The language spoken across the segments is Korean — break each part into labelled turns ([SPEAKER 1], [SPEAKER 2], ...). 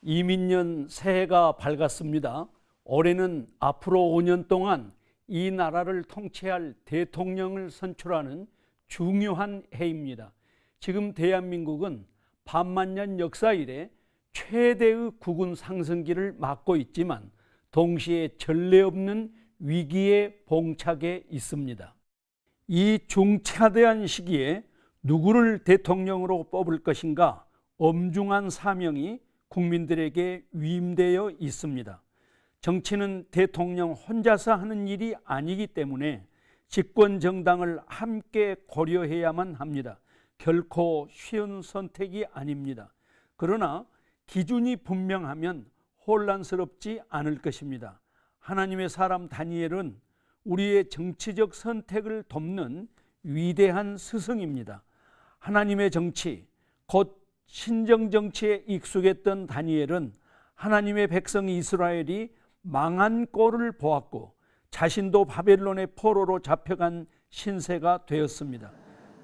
[SPEAKER 1] 이민년 새해가 밝았습니다. 올해는 앞으로 5년 동안 이 나라를 통치할 대통령을 선출하는 중요한 해입니다. 지금 대한민국은 반만년 역사 이래 최대의 국운 상승기를 맞고 있지만 동시에 전례 없는 위기에 봉착해 있습니다. 이 중차대한 시기에 누구를 대통령으로 뽑을 것인가 엄중한 사명이 국민들에게 위임되어 있습니다. 정치는 대통령 혼자서 하는 일이 아니기 때문에 집권 정당을 함께 고려해야만 합니다. 결코 쉬운 선택이 아닙니다. 그러나 기준이 분명하면 혼란스럽지 않을 것입니다. 하나님의 사람 다니엘은 우리의 정치적 선택을 돕는 위대한 스승입니다. 하나님의 정치, 곧 신정 정치에 익숙했던 다니엘은 하나님의 백성 이스라엘이 망한 꼴을 보았고 자신도 바벨론의 포로로 잡혀간 신세가 되었습니다.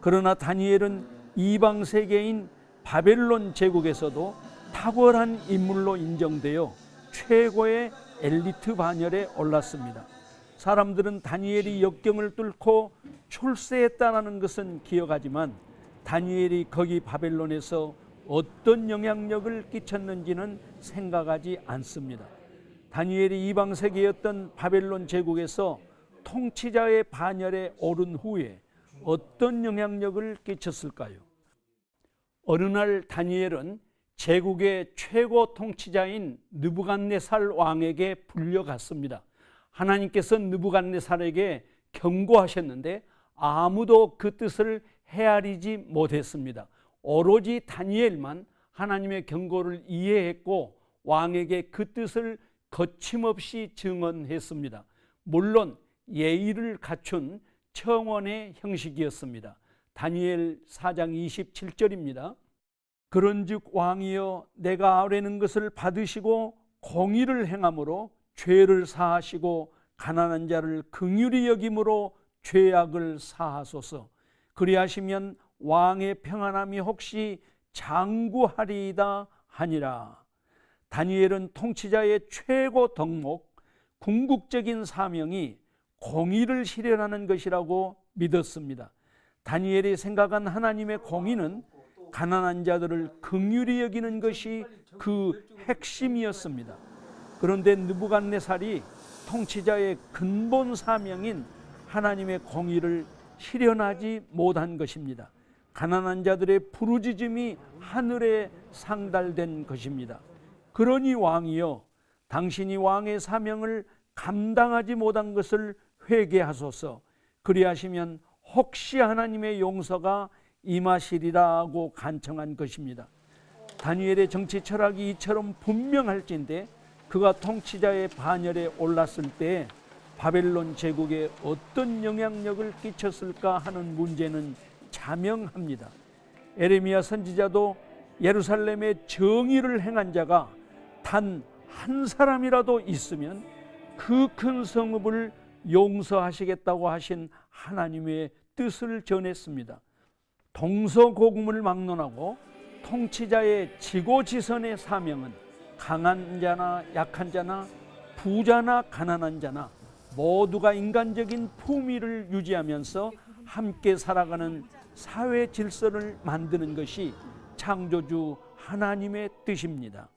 [SPEAKER 1] 그러나 다니엘은 이방 세계인 바벨론 제국에서도 탁월한 인물로 인정되어 최고의 엘리트 반열에 올랐습니다. 사람들은 다니엘이 역경을 뚫고 출세했다는 것은 기억하지만 다니엘이 거기 바벨론에서 어떤 영향력을 끼쳤는지는 생각하지 않습니다. 다니엘이 이방 세계였던 바벨론 제국에서 통치자의 반열에 오른 후에 어떤 영향력을 끼쳤을까요? 어느 날 다니엘은 제국의 최고 통치자인 느부갓네살 왕에게 불려갔습니다. 하나님께서 느부갓네살에게 경고하셨는데 아무도 그 뜻을 헤아리지 못했습니다. 오로지 다니엘만 하나님의 경고를 이해했고 왕에게 그 뜻을 거침없이 증언했습니다. 물론 예의를 갖춘 청원의 형식이었습니다. 다니엘 4장 27절입니다. 그런즉 왕이여 내가 아뢰는 것을 받으시고 공의를 행함으로 죄를 사하시고 가난한 자를 긍휼히 여김으로 죄악을 사하소서. 그리하시면 왕의 평안함이 혹시 장구하리이다 하니라. 다니엘은 통치자의 최고 덕목, 궁극적인 사명이 공의를 실현하는 것이라고 믿었습니다. 다니엘이 생각한 하나님의 공의는 가난한 자들을 긍휼히 여기는 것이 그 핵심이었습니다. 그런데 느부갓네살이 통치자의 근본 사명인 하나님의 공의를 실현하지 못한 것입니다. 가난한 자들의 부르짖음이 하늘에 상달된 것입니다. 그러니 왕이여 당신이 왕의 사명을 감당하지 못한 것을 회개하소서. 그리하시면 혹시 하나님의 용서가 임하시리라고 간청한 것입니다. 다니엘의 정치 철학이 이처럼 분명할진데 그가 통치자의 반열에 올랐을 때 바벨론 제국에 어떤 영향력을 끼쳤을까 하는 문제는 자명합니다. 에레미야 선지자도 예루살렘에 정의를 행한 자가 단 한 사람이라도 있으면 그 큰 성읍을 용서하시겠다고 하신 하나님의 뜻을 전했습니다. 동서고금을 막론하고 통치자의 지고지선의 사명은 강한 자나 약한 자나 부자나 가난한 자나 모두가 인간적인 품위를 유지하면서 함께 살아가는 사회 질서를 만드는 것이 창조주 하나님의 뜻입니다.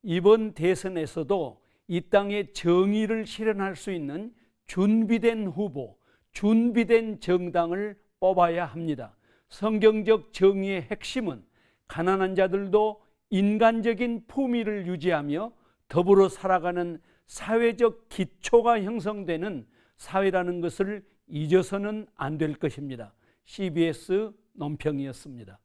[SPEAKER 1] 이번 대선에서도 이 땅에 정의를 실현할 수 있는 준비된 후보, 준비된 정당을 뽑아야 합니다. 성경적 정의의 핵심은 가난한 자들도 인간적인 품위를 유지하며 더불어 살아가는 사회적 기초가 형성되는 사회라는 것을 잊어서는 안 될 것입니다. CBS 논평이었습니다.